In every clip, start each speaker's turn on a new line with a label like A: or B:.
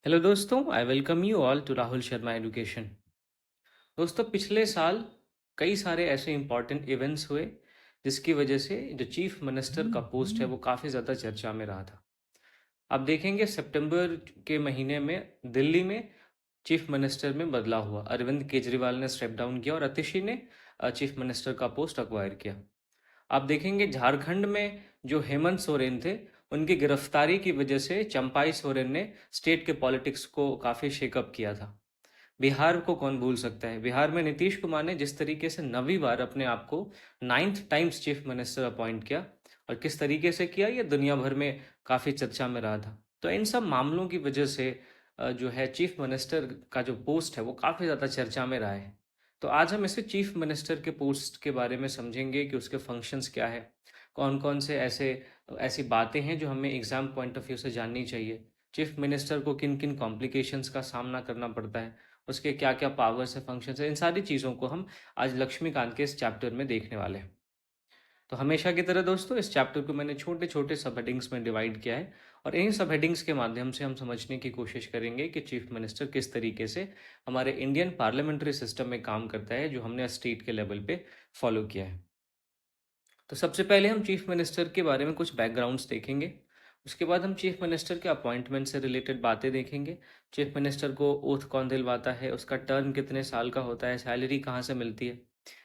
A: Hello दोस्तों, I welcome you all to Rahul Sharma education. दोस्तों, पिछले साल कई सारे ऐसे इम्पॉर्टेंट इवेंट्स हुए जिसकी वजह से जो चीफ मिनिस्टर का पोस्ट है वो काफ़ी ज़्यादा चर्चा में रहा था। आप देखेंगे सितंबर के महीने में दिल्ली में चीफ मिनिस्टर में बदलाव हुआ। अरविंद केजरीवाल ने स्टेप डाउन किया और अतिशी ने चीफ मिनिस्टर का पोस्ट अक्वायर किया। आप देखेंगे झारखंड में जो हेमंत सोरेन थे, उनकी गिरफ्तारी की वजह से चंपाई सोरेन ने स्टेट के पॉलिटिक्स को काफ़ी शेकअप किया था। बिहार को कौन भूल सकता है। बिहार में नीतीश कुमार ने जिस तरीके से 9वीं बार अपने आप को 9th times chief minister appoint किया और किस तरीके से किया, ये दुनिया भर में काफ़ी चर्चा में रहा था। तो इन सब मामलों की वजह से जो है चीफ मिनिस्टर का जो पोस्ट है वो काफ़ी ज़्यादा चर्चा में रहा है। तो आज हम इसे चीफ मिनिस्टर के पोस्ट के बारे में समझेंगे कि उसके फंक्शंस क्या है, कौन कौन से ऐसी बातें हैं जो हमें एग्जाम पॉइंट ऑफ व्यू से जाननी चाहिए, चीफ मिनिस्टर को किन किन कॉम्प्लिकेशंस का सामना करना पड़ता है, उसके क्या क्या पावर्स है, फंक्शंस है। इन सारी चीज़ों को हम आज लक्ष्मीकांत के इस चैप्टर में देखने वाले हैं। तो हमेशा की तरह दोस्तों, इस चैप्टर को मैंने छोटे छोटे सब हेडिंग्स में डिवाइड किया है और इन्हीं सब हेडिंग्स के माध्यम से हम समझने की कोशिश करेंगे कि चीफ मिनिस्टर किस तरीके से हमारे इंडियन पार्लियामेंट्री सिस्टम में काम करता है, जो हमने स्टेट के लेवल पे फॉलो किया है। तो सबसे पहले हम चीफ मिनिस्टर के बारे में कुछ बैकग्राउंड्स देखेंगे। उसके बाद हम चीफ मिनिस्टर के अपॉइंटमेंट से रिलेटेड बातें देखेंगे। चीफ मिनिस्टर को ओथ कौन दिलवाता है, उसका टर्म कितने साल का होता है, सैलरी कहाँ से मिलती है,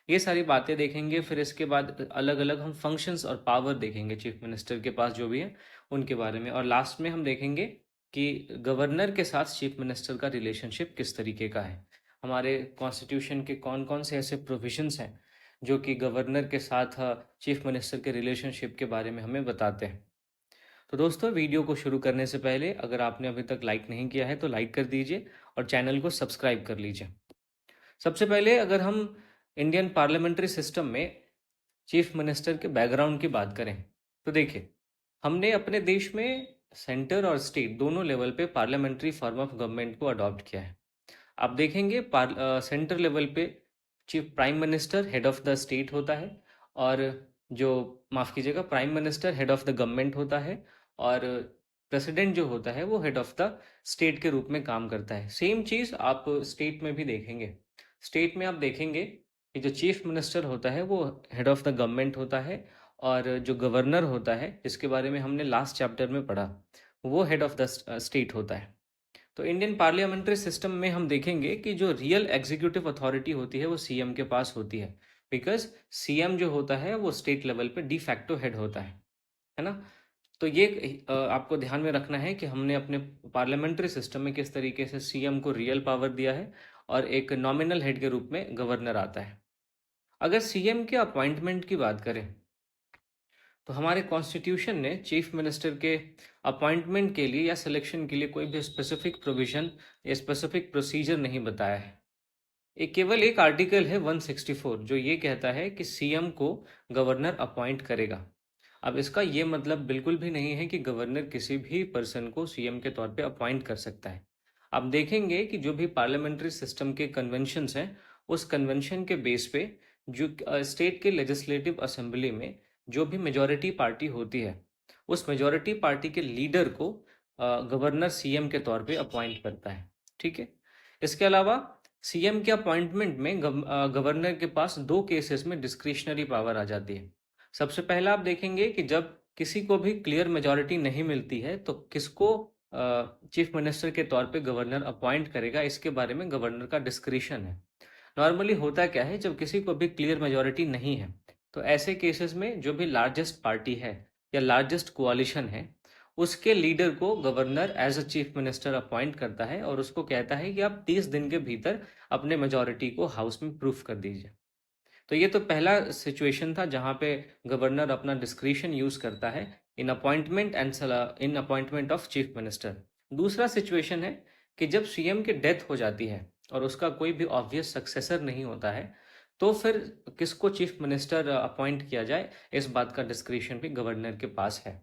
A: ये सारी बातें देखेंगे। फिर इसके बाद अलग अलग हम फंक्शंस और पावर देखेंगे चीफ मिनिस्टर के पास जो भी है उनके बारे में। और लास्ट में हम देखेंगे कि गवर्नर के साथ चीफ मिनिस्टर का रिलेशनशिप किस तरीके का है। हमारे कॉन्स्टिट्यूशन के कौन कौन से ऐसे प्रोविजंस हैं जो कि गवर्नर के साथ चीफ मिनिस्टर के रिलेशनशिप के बारे में हमें बताते हैं। तो दोस्तों, वीडियो को शुरू करने से पहले अगर आपने अभी तक लाइक नहीं किया है तो लाइक कर दीजिए और चैनल को सब्सक्राइब कर लीजिए। सबसे पहले अगर हम इंडियन पार्लियामेंट्री सिस्टम में चीफ मिनिस्टर के बैकग्राउंड की बात करें तो देखिए, हमने अपने देश में सेंटर और स्टेट दोनों लेवल पे पार्लियामेंट्री फॉर्म ऑफ गवर्नमेंट को अडॉप्ट किया है। आप देखेंगे सेंटर लेवल पे chief prime minister head of the state होता है, और जो माफ़ कीजिएगा, prime minister head of the government होता है, और प्रेसिडेंट जो होता है वो हेड ऑफ द स्टेट के रूप में काम करता है। सेम चीज़ आप स्टेट में भी देखेंगे। स्टेट में आप देखेंगे कि जो चीफ मिनिस्टर होता है वो हेड ऑफ द गवर्नमेंट होता है, और जो गवर्नर होता है जिसके बारे में हमने लास्ट चैप्टर में पढ़ा, वो हेड ऑफ द स्टेट होता है। तो इंडियन पार्लियामेंट्री सिस्टम में हम देखेंगे कि जो रियल एग्जीक्यूटिव अथॉरिटी होती है वो सीएम के पास होती है, बिकॉज सीएम जो होता है वो स्टेट लेवल पे डी फैक्टो हेड होता है ना। तो ये आपको ध्यान में रखना है कि हमने अपने पार्लियामेंट्री सिस्टम में किस तरीके से सीएम को रियल पावर दिया है और एक नॉमिनल हेड के रूप में गवर्नर आता है। अगर सीएम के अपॉइंटमेंट की बात करें तो हमारे कॉन्स्टिट्यूशन ने चीफ मिनिस्टर के अपॉइंटमेंट के लिए या सिलेक्शन के लिए कोई भी स्पेसिफिक प्रोविजन या स्पेसिफिक प्रोसीजर नहीं बताया है। एक केवल एक आर्टिकल है 164 जो ये कहता है कि सीएम को गवर्नर अपॉइंट करेगा। अब इसका ये मतलब बिल्कुल भी नहीं है कि गवर्नर किसी भी पर्सन को सीएम के तौर पे अपॉइंट कर सकता है। आप देखेंगे कि जो भी पार्लियामेंट्री सिस्टम के कन्वेंशंस हैं, उस कन्वेंशन के बेस पे जो स्टेट के लेजिस्लेटिव असेंबली में जो भी मेजॉरिटी पार्टी होती है, उस मेजॉरिटी पार्टी के लीडर को गवर्नर सीएम के तौर पे अपॉइंट करता है। ठीक है। इसके अलावा सीएम के अपॉइंटमेंट में गवर्नर के पास दो केसेस में डिस्क्रिशनरी पावर आ जाती है। सबसे पहला आप देखेंगे कि जब किसी को भी क्लियर मेजॉरिटी नहीं मिलती है तो किसको चीफ मिनिस्टर के तौर पे गवर्नर अपॉइंट करेगा, इसके बारे में गवर्नर का डिस्क्रिशन है। नॉर्मली होता क्या है, जब किसी को भी क्लियर मेजॉरिटी नहीं है तो ऐसे केसेस में जो भी लार्जेस्ट पार्टी है या लार्जेस्ट कोalition है, उसके लीडर को governor as a chief minister appoint करता है और उसको कहता है कि आप 30 दिन के भीतर अपने मेजॉरिटी को हाउस में प्रूफ कर दीजिए। तो ये तो पहला सिचुएशन था जहाँ पे गवर्नर अपना डिस्क्रिशन यूज करता है in appointment and in appointment of chief minister. दूसरा सिचुएशन है कि जब सीएम की डेथ हो जाती है और उसका कोई भी ऑब्वियस सक्सेसर नहीं होता है, तो फिर किसको चीफ मिनिस्टर अपॉइंट किया जाए, इस बात का डिस्क्रिशन भी गवर्नर के पास है।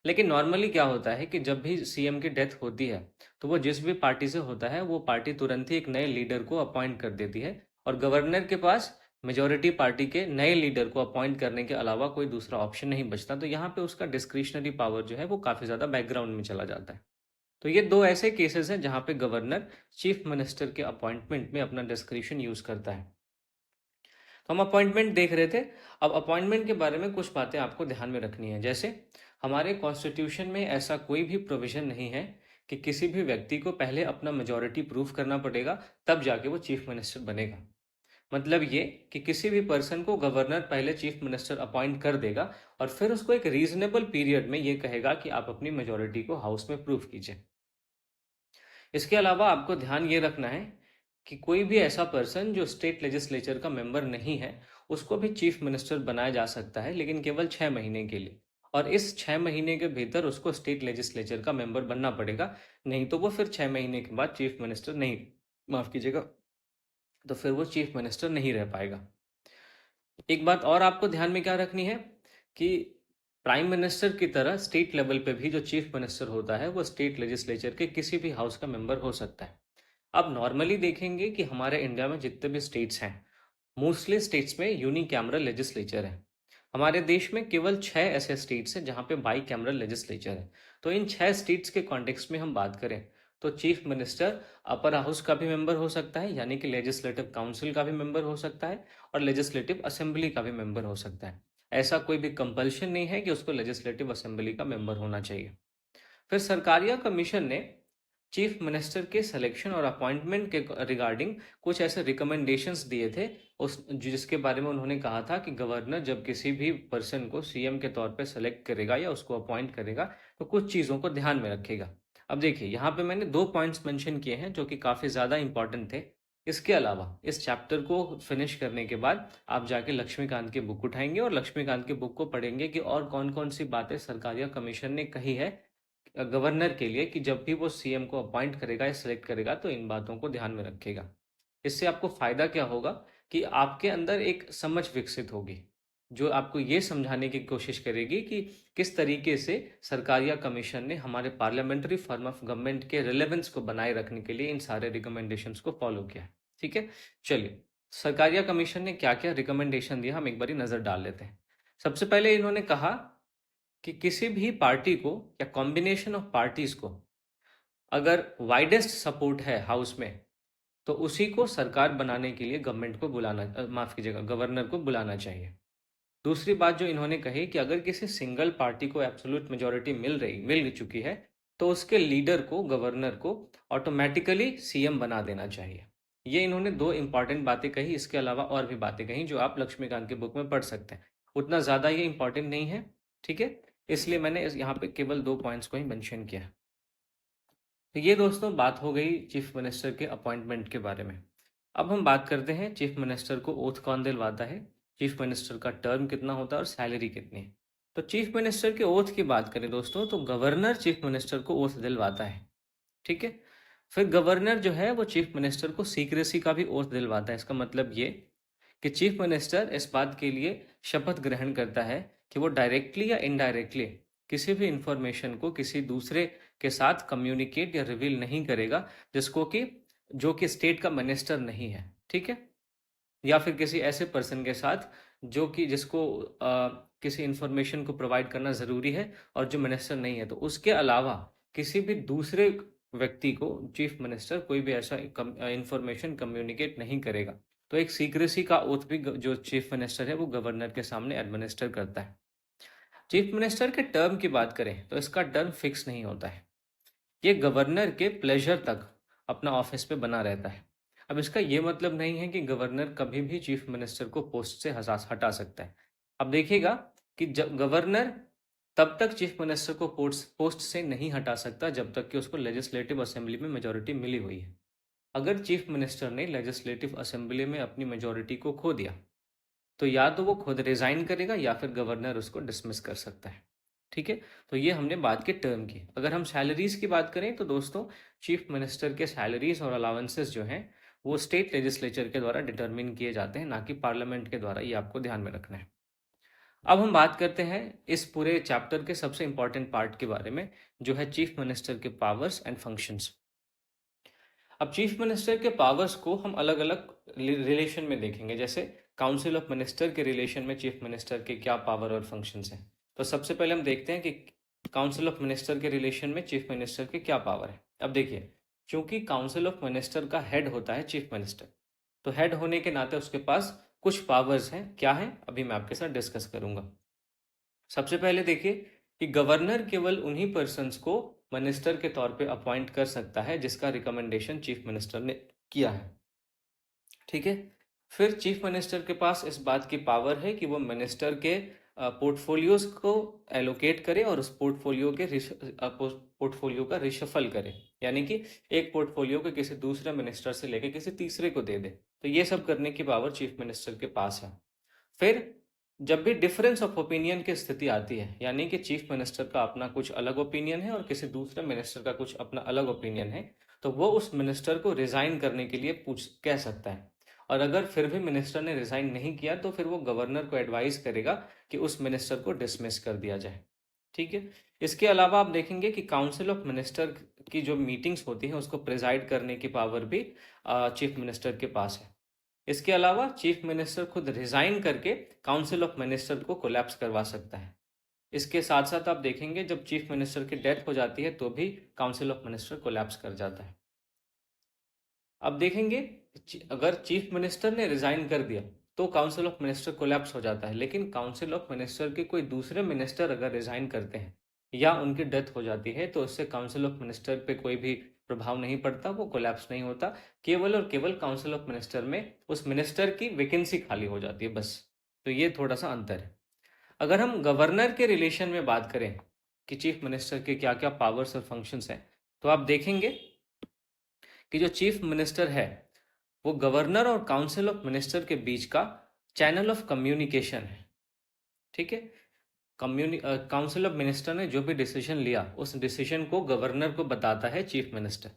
A: लेकिन नॉर्मली क्या होता है कि जब भी सीएम की डेथ होती है तो वो जिस भी पार्टी से होता है वो पार्टी तुरंत ही एक नए लीडर को अपॉइंट कर देती है, और गवर्नर के पास मेजॉरिटी पार्टी के नए लीडर को अपॉइंट करने के अलावा कोई दूसरा ऑप्शन नहीं बचता। तो यहाँ पे उसका डिस्क्रिशनरी पावर जो है वो काफ़ी ज़्यादा बैकग्राउंड में चला जाता है। तो ये दो ऐसे केसेस हैं जहां पे गवर्नर चीफ मिनिस्टर के अपॉइंटमेंट में अपना डिस्क्रिशन यूज करता है। तो हम अपॉइंटमेंट देख रहे थे। अब अपॉइंटमेंट के बारे में कुछ बातें आपको ध्यान में रखनी है। जैसे हमारे कॉन्स्टिट्यूशन में ऐसा कोई भी प्रोविजन नहीं है कि किसी भी व्यक्ति को पहले अपना मेजोरिटी प्रूफ करना पड़ेगा तब जाके वो चीफ मिनिस्टर बनेगा। मतलब ये कि किसी भी पर्सन को गवर्नर पहले चीफ मिनिस्टर अपॉइंट कर देगा और फिर उसको एक रीजनेबल पीरियड में ये कहेगा कि आप अपनी मेजोरिटी को हाउस में प्रूफ कीजिए। इसके अलावा आपको ध्यान ये रखना है कि कोई भी ऐसा पर्सन जो स्टेट लेजिस्लेचर का मेंबर नहीं है उसको भी चीफ मिनिस्टर बनाया जा सकता है, लेकिन केवल 6 महीने के लिए। और इस 6 महीने के भीतर उसको स्टेट लेजिस्लेचर का मेंबर बनना पड़ेगा, नहीं तो वो फिर 6 महीने के बाद चीफ मिनिस्टर नहीं, माफ कीजिएगा, तो फिर वो चीफ मिनिस्टर नहीं रह पाएगा। एक बात और आपको ध्यान में क्या रखनी है कि प्राइम मिनिस्टर की तरह स्टेट लेवल पे भी जो चीफ मिनिस्टर होता है वो स्टेट लेजिस्लेचर के किसी भी हाउस का मेंबर हो सकता है। अब नॉर्मली देखेंगे कि हमारे इंडिया में जितने भी स्टेट्स हैं, मोस्टली स्टेट्स में यूनिकैमरल लेजिस्लेचर है। हमारे देश में केवल 6 ऐसे स्टेट्स हैं जहाँ पे बाई कैमरल लेजिस्लेचर है। तो इन 6 स्टेट्स के कॉन्टेक्स्ट में हम बात करें तो चीफ मिनिस्टर अपर हाउस का भी मेंबर हो सकता है, यानी कि लेजिस्लेटिव काउंसिल का भी मेंबर हो सकता है, और लेजिस्लेटिव असेंबली का भी मेंबर हो सकता है। ऐसा कोई भी कंपल्शन नहीं है कि उसको लेजिस्लेटिव असेंबली का मेंबर होना चाहिए। फिर सरकारिया कमीशन ने चीफ मिनिस्टर के सिलेक्शन और अपॉइंटमेंट के रिगार्डिंग कुछ ऐसे रिकमेंडेशंस दिए थे, उस जिसके बारे में उन्होंने कहा था कि गवर्नर जब किसी भी पर्सन को सीएम के तौर पे सेलेक्ट करेगा या उसको अपॉइंट करेगा तो कुछ चीज़ों को ध्यान में रखेगा। अब देखिए यहाँ पे मैंने 2 पॉइंट्स मेंशन किए हैं जो कि काफ़ी ज़्यादा इंपॉर्टेंट थे। इसके अलावा इस चैप्टर को फिनिश करने के बाद आप जाके लक्ष्मीकांत की बुक उठाएंगे और लक्ष्मीकांत की बुक को पढ़ेंगे कि और कौन कौन सी बातें सरकारिया कमीशन ने कही है गवर्नर के लिए कि जब भी वो सीएम को अपॉइंट करेगा या सिलेक्ट करेगा तो इन बातों को ध्यान में रखेगा। इससे आपको फायदा क्या होगा कि आपके अंदर एक समझ विकसित होगी जो आपको ये समझाने की कोशिश करेगी कि किस तरीके से सरकारिया कमीशन ने हमारे पार्लियामेंट्री फॉर्म ऑफ गवर्नमेंट के रिलेवेंस को बनाए रखने के लिए इन सारे रिकमेंडेशंस को फॉलो किया है। ठीक है, चलिए सरकारिया कमीशन ने क्या क्या रिकमेंडेशन दिया हम एक बारी नजर डाल लेते हैं। सबसे पहले इन्होंने कहा कि किसी भी पार्टी को या कॉम्बिनेशन ऑफ पार्टीज को अगर वाइडेस्ट सपोर्ट है हाउस में तो उसी को सरकार बनाने के लिए गवर्नमेंट को बुलाना, माफ कीजिएगा, गवर्नर को बुलाना चाहिए। दूसरी बात जो इन्होंने कही कि अगर किसी सिंगल पार्टी को एब्सोल्यूट मेजोरिटी मिल चुकी है तो उसके लीडर को, गवर्नर को, ऑटोमेटिकली सीएम बना देना चाहिए। ये इन्होंने 2 इंपॉर्टेंट बातें कही। इसके अलावा और भी बातें कही जो आप लक्ष्मीकांत के बुक में पढ़ सकते हैं। उतना ज़्यादा ये इंपॉर्टेंट नहीं है, ठीक है, इसलिए मैंने यहाँ पे केवल 2 पॉइंट्स को ही मेंशन किया है। तो ये दोस्तों बात हो गई चीफ मिनिस्टर के अपॉइंटमेंट के बारे में। अब हम बात करते हैं चीफ मिनिस्टर को ओथ कौन दिलवाता है, चीफ मिनिस्टर का टर्म कितना होता है और सैलरी कितनी है। तो चीफ मिनिस्टर के ओथ की बात करें दोस्तों तो गवर्नर चीफ मिनिस्टर को ओथ दिलवाता है। ठीक है, फिर गवर्नर जो है वो चीफ मिनिस्टर को सीक्रेसी का भी ओथ दिलवाता है। इसका मतलब ये कि चीफ मिनिस्टर इस बात के लिए शपथ ग्रहण करता है कि वो डायरेक्टली या इनडायरेक्टली किसी भी इंफॉर्मेशन को किसी दूसरे के साथ कम्युनिकेट या रिवील नहीं करेगा जिसको कि जो कि स्टेट का मिनिस्टर नहीं है। ठीक है, या फिर किसी ऐसे पर्सन के साथ जो कि जिसको किसी इंफॉर्मेशन को प्रोवाइड करना ज़रूरी है और जो मिनिस्टर नहीं है, तो उसके अलावा किसी भी दूसरे व्यक्ति को चीफ मिनिस्टर कोई भी ऐसा इंफॉर्मेशन कम्युनिकेट नहीं करेगा। तो एक सीक्रेसी का ओथ भी जो चीफ मिनिस्टर है वो गवर्नर के सामने एडमिनिस्टर करता है। चीफ मिनिस्टर के टर्म की बात करें तो इसका टर्म फिक्स नहीं होता है। ये गवर्नर के प्लेजर तक अपना ऑफिस पे बना रहता है। अब इसका ये मतलब नहीं है कि गवर्नर कभी भी चीफ मिनिस्टर को पोस्ट से हटा सकता है। अब देखिएगा कि जब गवर्नर तब तक चीफ मिनिस्टर को पोस्ट से नहीं हटा सकता जब तक कि उसको लेजिस्लेटिव असेंबली में मेजोरिटी मिली हुई है। अगर चीफ मिनिस्टर ने लेजिस्लेटिव असेंबली में अपनी मेजोरिटी को खो दिया तो या तो वो खुद रिजाइन करेगा या फिर गवर्नर उसको डिसमिस कर सकता है। ठीक है, तो ये हमने बात की टर्म की। अगर हम सैलरीज की बात करें तो दोस्तों चीफ मिनिस्टर के सैलरीज और अलाउंसेस जो हैं वो स्टेट लेजिस्लेचर के द्वारा डिटरमिन किए जाते हैं, ना कि पार्लियामेंट के द्वारा। ये आपको ध्यान में रखना है। अब हम बात करते हैं इस पूरे चैप्टर के सबसे इंपॉर्टेंट पार्ट के बारे में जो है चीफ मिनिस्टर के पावर्स एंड फंक्शंस। अब चीफ मिनिस्टर के पावर्स को हम अलग अलग रिलेशन में देखेंगे। जैसे काउंसिल ऑफ मिनिस्टर के रिलेशन में चीफ मिनिस्टर के क्या पावर और फंक्शंस हैं। तो सबसे पहले हम देखते हैं कि काउंसिल ऑफ मिनिस्टर के रिलेशन में चीफ मिनिस्टर के क्या पावर है। अब देखिए, चूंकि काउंसिल ऑफ मिनिस्टर का हेड होता है चीफ मिनिस्टर, तो हेड होने के नाते उसके पास कुछ पावर्स हैं। क्या है, अभी मैं आपके साथ डिस्कस करूंगा। सबसे पहले देखिए कि गवर्नर केवल उन्हीं पर्सन्स को मिनिस्टर के तौर पे अपॉइंट कर सकता है जिसका रिकमेंडेशन चीफ मिनिस्टर ने किया है। ठीक है। फिर चीफ मिनिस्टर के पास इस बात की पावर है कि वो मिनिस्टर के पोर्टफोलियोज को एलोकेट करे और उस पोर्टफोलियो का रिशफल करे, यानी कि एक पोर्टफोलियो को किसी दूसरे मिनिस्टर से लेके किसी तीसरे को दे दे। तो ये सब करने की पावर चीफ मिनिस्टर के पास है। फिर जब भी डिफरेंस ऑफ ओपिनियन की स्थिति आती है, यानी कि चीफ मिनिस्टर का अपना कुछ अलग ओपिनियन है और किसी दूसरे मिनिस्टर का कुछ अपना अलग ओपिनियन है, तो वो उस मिनिस्टर को रिजाइन करने के लिए पूछ कह सकता है। और अगर फिर भी मिनिस्टर ने रिजाइन नहीं किया तो फिर वो गवर्नर को एडवाइस करेगा कि उस मिनिस्टर को डिसमिस कर दिया जाए। ठीक है। इसके अलावा आप देखेंगे कि काउंसिल ऑफ मिनिस्टर की जो मीटिंग्स होती हैं उसको प्रिजाइड करने की पावर भी चीफ मिनिस्टर के पास है। इसके अलावा चीफ मिनिस्टर खुद रिजाइन करके काउंसिल ऑफ मिनिस्टर को कोलैप्स करवा सकता है। इसके साथ साथ आप देखेंगे जब चीफ मिनिस्टर की डेथ हो जाती है तो भी काउंसिल ऑफ मिनिस्टर कोलैप्स कर जाता है। अब देखेंगे अगर चीफ मिनिस्टर ने रिजाइन कर दिया तो काउंसिल ऑफ मिनिस्टर कोलैप्स हो जाता है, लेकिन काउंसिल ऑफ मिनिस्टर के कोई दूसरे मिनिस्टर अगर रिजाइन करते हैं या उनकी डेथ हो जाती है तो उससे काउंसिल ऑफ मिनिस्टर पे कोई भी प्रभाव नहीं पड़ता, वो कोलैप्स नहीं होता। केवल और केवल काउंसिल ऑफ मिनिस्टर में उस मिनिस्टर की वैकेंसी खाली हो जाती है, बस। तो ये थोड़ा सा अंतर है। अगर हम गवर्नर के रिलेशन में बात करें कि चीफ मिनिस्टर के क्या क्या पावर्स और फंक्शंस हैं, तो आप देखेंगे कि जो चीफ मिनिस्टर है वो गवर्नर और काउंसिल ऑफ मिनिस्टर के बीच का चैनल ऑफ कम्युनिकेशन है। ठीक है। काउंसिल ऑफ मिनिस्टर ने जो भी डिसीजन लिया उस डिसीजन को गवर्नर को बताता है चीफ मिनिस्टर।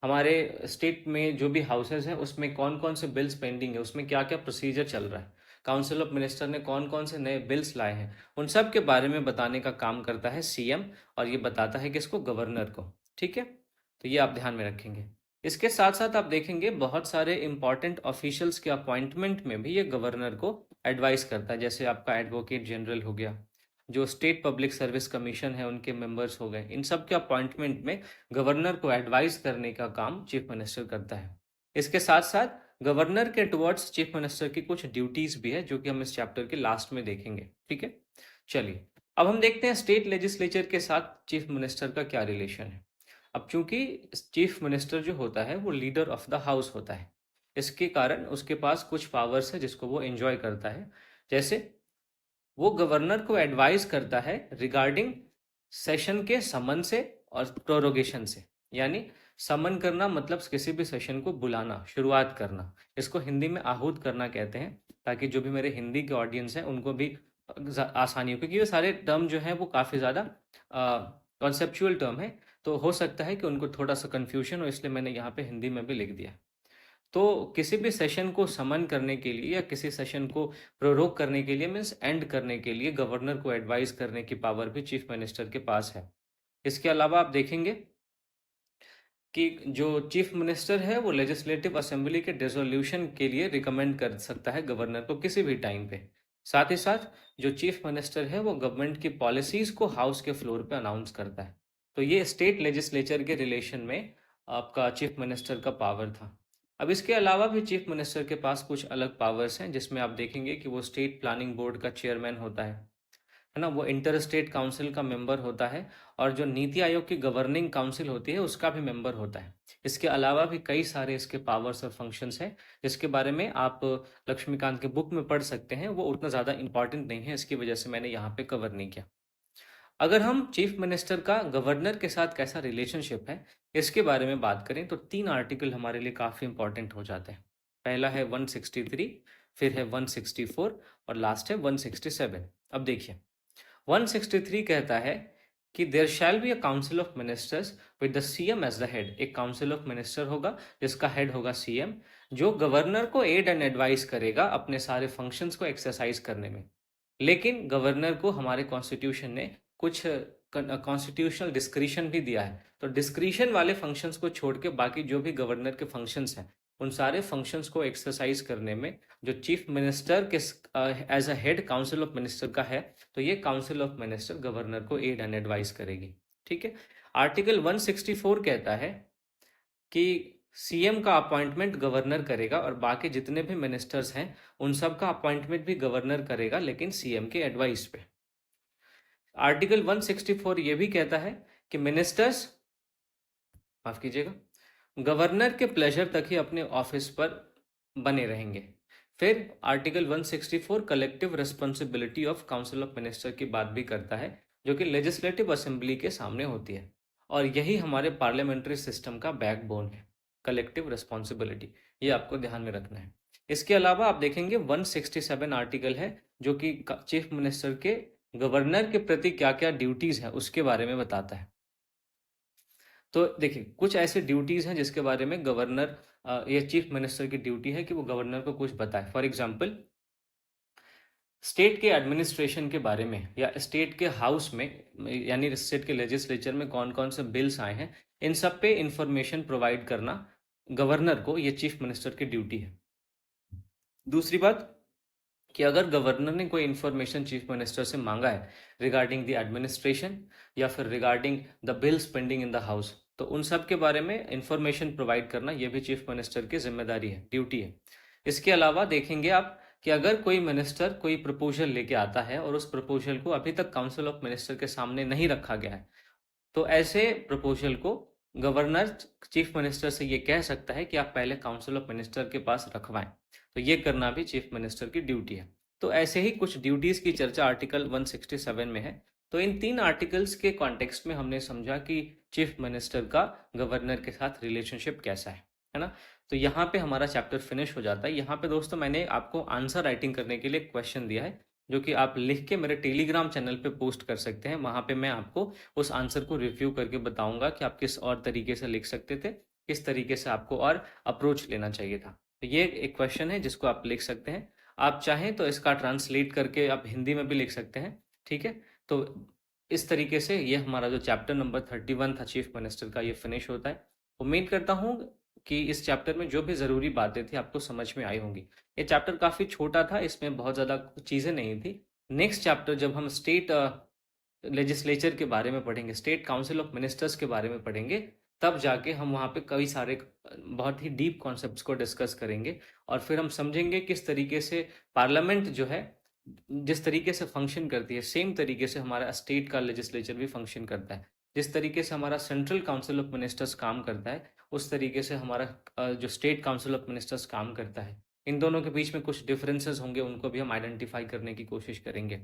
A: हमारे स्टेट में जो भी हाउसेज हैं उसमें कौन कौन से बिल्स पेंडिंग है, उसमें क्या क्या प्रोसीजर चल रहा है, काउंसिल ऑफ मिनिस्टर ने कौन कौन से नए बिल्स लाए हैं, उन सब के बारे में बताने का काम करता है सीएम। और ये बताता है किसको, गवर्नर को। ठीक है। तो ये आप ध्यान में रखेंगे। इसके साथ साथ आप देखेंगे बहुत सारे इंपॉर्टेंट ऑफिशियल्स के अपॉइंटमेंट में भी ये गवर्नर को एडवाइस करता है। जैसे आपका एडवोकेट जनरल हो गया, जो स्टेट पब्लिक सर्विस कमीशन है उनके मेंबर्स हो गए, इन सब के अपॉइंटमेंट में गवर्नर को एडवाइस करने का काम चीफ मिनिस्टर करता है। इसके साथ साथ गवर्नर के टुवर्ड्स चीफ मिनिस्टर की कुछ ड्यूटीज भी है जो कि हम इस चैप्टर के लास्ट में देखेंगे। ठीक है। चलिए, अब हम देखते हैं स्टेट लेजिस्लेचर के साथ चीफ मिनिस्टर का क्या रिलेशन है। अब चूंकि चीफ मिनिस्टर जो होता है वो लीडर ऑफ द हाउस होता है, इसके कारण उसके पास कुछ पावर्स है जिसको वो एंजॉय करता है। जैसे वो गवर्नर को एडवाइस करता है रिगार्डिंग सेशन के समन से और प्रोरोगेशन से। यानी समन करना मतलब किसी भी सेशन को बुलाना, शुरुआत करना, इसको हिंदी में आहूत करना कहते हैं, ताकि जो भी मेरे हिंदी के ऑडियंस हैं उनको भी आसानी हो, क्योंकि ये सारे टर्म जो हैं वो काफ़ी ज़्यादा कॉन्सेप्चुअल टर्म है, तो हो सकता है कि उनको थोड़ा सा कन्फ्यूजन हो, इसलिए मैंने यहाँ पे हिंदी में भी लिख दिया। तो किसी भी सेशन को समन करने के लिए या किसी सेशन को प्रोरोग करने के लिए, मीन्स एंड करने के लिए, गवर्नर को एडवाइस करने की पावर भी चीफ मिनिस्टर के पास है। इसके अलावा आप देखेंगे कि जो चीफ मिनिस्टर है वो लेजिस्लेटिव असेंबली के डिसोल्यूशन के लिए रिकमेंड कर सकता है गवर्नर को किसी भी टाइम पे। साथ ही साथ जो चीफ मिनिस्टर है वो गवर्नमेंट की पॉलिसीज को हाउस के फ्लोर पे अनाउंस करता है। तो ये स्टेट लेजिस्लेचर के रिलेशन में आपका चीफ मिनिस्टर का पावर था। अब इसके अलावा भी चीफ मिनिस्टर के पास कुछ अलग पावर्स हैं, जिसमें आप देखेंगे कि वो स्टेट प्लानिंग बोर्ड का चेयरमैन होता है ना, वो इंटर स्टेट काउंसिल का मेंबर होता है, और जो नीति आयोग की गवर्निंग काउंसिल होती है उसका भी मेंबर होता है। इसके अलावा भी कई सारे इसके पावर्स और फंक्शंस हैं जिसके बारे में आप लक्ष्मीकांत के बुक में पढ़ सकते हैं, वो उतना ज़्यादा इंपॉर्टेंट नहीं है, इसकी वजह से मैंने यहाँ पे कवर नहीं किया। अगर हम चीफ मिनिस्टर का गवर्नर के साथ कैसा रिलेशनशिप है इसके बारे में बात करें तो 3 आर्टिकल हमारे लिए काफ़ी इंपॉर्टेंट हो जाते हैं। पहला है 163, फिर है 164 और लास्ट है 167। अब देखिए, 163 कहता है कि there shall be a council of ministers with the CM as the head. एक काउंसिल ऑफ मिनिस्टर होगा जिसका हेड होगा सीएम, जो गवर्नर को एड एंड एडवाइस करेगा अपने सारे फंक्शंस को एक्सरसाइज करने में। लेकिन गवर्नर को हमारे कॉन्स्टिट्यूशन ने कुछ कॉन्स्टिट्यूशनल डिस्क्रिशन भी दिया है, तो डिस्क्रिशन वाले फंक्शंस को छोड़ के बाकी जो भी गवर्नर के फंक्शंस हैं उन सारे फंक्शंस को एक्सरसाइज करने में जो चीफ मिनिस्टर के as a head council of minister का है, तो ये काउंसिल ऑफ मिनिस्टर गवर्नर को एड एंड एडवाइस करेगी। ठीक है। आर्टिकल 164 कहता है कि सीएम का अपॉइंटमेंट गवर्नर करेगा और बाकी जितने भी मिनिस्टर्स हैं उन सब का अपॉइंटमेंट भी गवर्नर करेगा, लेकिन सीएम के एडवाइस पे। आर्टिकल 164 ये भी कहता है कि मिनिस्टर्स, माफ कीजिएगा, गवर्नर के प्लेजर तक ही अपने ऑफिस पर बने रहेंगे। फिर article 164 collective responsibility of council of minister की बात भी करता है, जो कि लेजिस्लेटिव असेंबली के सामने होती है, और यही हमारे पार्लियामेंट्री सिस्टम का बैकबोन है, कलेक्टिव रिस्पॉन्सिबिलिटी। ये आपको ध्यान में रखना है। इसके अलावा आप देखेंगे 167 आर्टिकल है, जो कि चीफ मिनिस्टर के गवर्नर के प्रति क्या क्या ड्यूटीज है उसके बारे में बताता है। तो देखिए, कुछ ऐसे ड्यूटीज हैं जिसके बारे में गवर्नर या चीफ मिनिस्टर की ड्यूटी है कि वो गवर्नर को कुछ बताए। फॉर एग्जाम्पल, स्टेट के एडमिनिस्ट्रेशन के बारे में या स्टेट के हाउस में, यानी स्टेट के लेजिस्लेचर में कौन कौन से बिल्स आए हैं, इन सब पे इंफॉर्मेशन प्रोवाइड करना गवर्नर को, ये चीफ मिनिस्टर की ड्यूटी है। दूसरी बात कि अगर गवर्नर ने कोई इंफॉर्मेशन चीफ मिनिस्टर से मांगा है रिगार्डिंग द एडमिनिस्ट्रेशन या फिर regarding the bills pending in the house, तो उन सब के बारे में इंफॉर्मेशन प्रोवाइड करना ये भी चीफ मिनिस्टर की जिम्मेदारी है, ड्यूटी है। इसके अलावा देखेंगे आप कि अगर कोई मिनिस्टर कोई प्रपोजल लेके आता है और उस प्रपोजल को अभी तक काउंसिल ऑफ मिनिस्टर के सामने नहीं रखा गया है, तो ऐसे प्रपोजल को गवर्नर चीफ मिनिस्टर से ये कह सकता है कि आप पहले काउंसिल ऑफ मिनिस्टर के पास रखवाएं। तो ये करना भी चीफ मिनिस्टर की ड्यूटी है। तो ऐसे ही कुछ ड्यूटीज की चर्चा आर्टिकल 167 में है। तो इन 3 आर्टिकल्स के कॉन्टेक्स्ट में हमने समझा कि चीफ मिनिस्टर का गवर्नर के साथ रिलेशनशिप कैसा है ना। तो यहाँ पे हमारा चैप्टर फिनिश हो जाता है। यहाँ पे दोस्तों मैंने आपको आंसर राइटिंग करने के लिए क्वेश्चन दिया है, जो कि आप लिख के मेरे टेलीग्राम चैनल पे पोस्ट कर सकते हैं। वहाँ पे मैं आपको उस आंसर को रिव्यू करके बताऊंगा कि आप किस और तरीके से लिख सकते थे, किस तरीके से आपको और अप्रोच लेना चाहिए था। तो ये एक क्वेश्चन है जिसको आप लिख सकते हैं। आप चाहें तो इसका ट्रांसलेट करके आप हिंदी में भी लिख सकते हैं। ठीक है। तो इस तरीके से ये हमारा जो चैप्टर नंबर 31 था चीफ मिनिस्टर का, ये फिनिश होता है। उम्मीद करता हूँ कि इस चैप्टर में जो भी ज़रूरी बातें थी आपको समझ में आई होंगी। ये चैप्टर काफ़ी छोटा था, इसमें बहुत ज़्यादा चीज़ें नहीं थी। नेक्स्ट चैप्टर जब हम स्टेट लेजिस्लेचर के बारे में पढ़ेंगे, स्टेट काउंसिल ऑफ मिनिस्टर्स के बारे में पढ़ेंगे, तब जाके हम वहाँ पे कई सारे बहुत ही डीप कॉन्सेप्ट्स को डिस्कस करेंगे, और फिर हम समझेंगे किस तरीके से पार्लियामेंट जो है जिस तरीके से फंक्शन करती है, सेम तरीके से हमारा स्टेट का लेजिस्लेचर भी फंक्शन करता है। जिस तरीके से हमारा सेंट्रल काउंसिल ऑफ मिनिस्टर्स काम करता है, उस तरीके से हमारा जो स्टेट काउंसिल ऑफ मिनिस्टर्स काम करता है। इन दोनों के बीच में कुछ डिफरेंसेस होंगे, उनको भी हम आइडेंटिफाई करने की कोशिश करेंगे।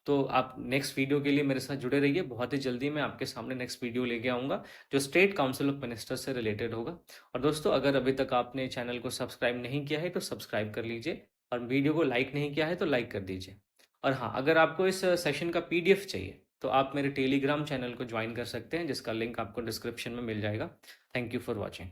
A: तो आप नेक्स्ट वीडियो के लिए मेरे साथ जुड़े रहिए। बहुत ही जल्दी मैं आपके सामने नेक्स्ट वीडियो लेके आऊँगा जो स्टेट काउंसिल ऑफ मिनिस्टर्स से रिलेटेड होगा। और दोस्तों, अगर अभी तक आपने चैनल को सब्सक्राइब नहीं किया है तो सब्सक्राइब कर लीजिए, और वीडियो को लाइक नहीं किया है तो लाइक कर दीजिए। और हाँ, अगर आपको इस सेशन का पीडीएफ चाहिए तो आप मेरे टेलीग्राम चैनल को ज्वाइन कर सकते हैं, जिसका लिंक आपको डिस्क्रिप्शन में मिल जाएगा। Thank you for watching.